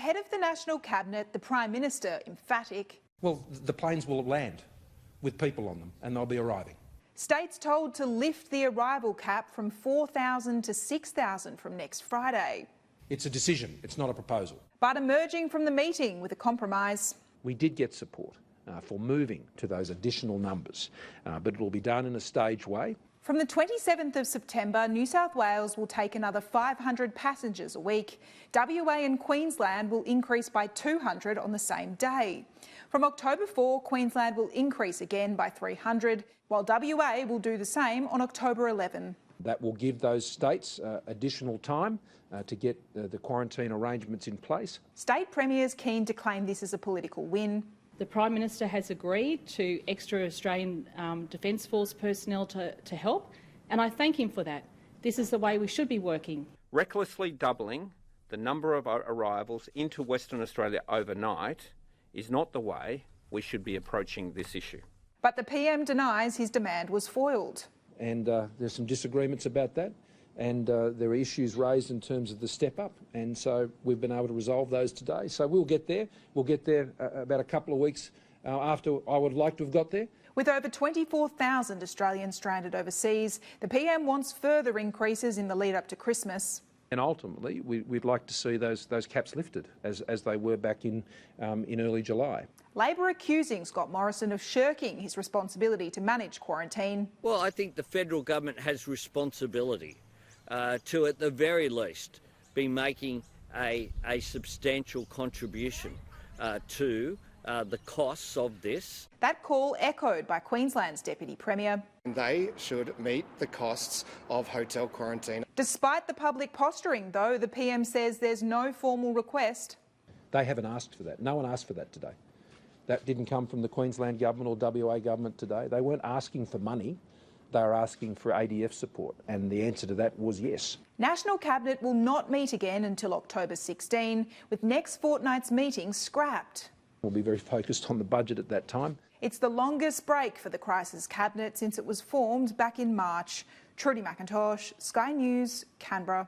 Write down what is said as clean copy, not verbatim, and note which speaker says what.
Speaker 1: Ahead of the National Cabinet, the Prime Minister emphatic.
Speaker 2: Well, the planes will land with people on them and they'll be arriving.
Speaker 1: States told to lift the arrival cap from 4,000 to 6,000 from next Friday.
Speaker 2: It's a decision, it's not a proposal.
Speaker 1: But emerging from the meeting with a compromise.
Speaker 2: We did get support for moving to those additional numbers, but it will be done in a staged way.
Speaker 1: From the 27th of September, New South Wales will take another 500 passengers a week. WA and Queensland will increase by 200 on the same day. From October 4, Queensland will increase again by 300, while WA will do the same on October 11.
Speaker 2: That will give those states additional time to get the quarantine arrangements in place.
Speaker 1: State premiers keen to claim this as a political win.
Speaker 3: The Prime Minister has agreed to extra Australian Defence Force personnel to help, and I thank him for that. This is the way we should be working.
Speaker 4: Recklessly doubling the number of arrivals into Western Australia overnight is not the way we should be approaching this issue.
Speaker 1: But the PM denies his demand was foiled.
Speaker 2: And there's some disagreements about that. And there are issues raised in terms of the step up, and so we've been able to resolve those today. So we'll get there. We'll get there about a couple of weeks after I would like to have got there.
Speaker 1: With over 24,000 Australians stranded overseas, the PM wants further increases in the lead up to Christmas.
Speaker 2: And ultimately, we'd like to see those caps lifted as they were back in early July.
Speaker 1: Labor accusing Scott Morrison of shirking his responsibility to manage quarantine.
Speaker 5: Well, I think the federal government has responsibility to, at the very least, be making a substantial contribution to the costs of this.
Speaker 1: That call echoed by Queensland's Deputy Premier.
Speaker 6: They should meet the costs of hotel quarantine.
Speaker 1: Despite the public posturing, though, the PM says there's no formal request.
Speaker 2: They haven't asked for that. No one asked for that today. That didn't come from the Queensland government or WA government today. They weren't asking for money. They were asking for ADF support, and the answer to that was yes.
Speaker 1: National Cabinet will not meet again until October 16, with next fortnight's meeting scrapped.
Speaker 2: We'll be very focused on the budget at that time.
Speaker 1: It's the longest break for the Crisis Cabinet since it was formed back in March. Trudy McIntosh, Sky News, Canberra.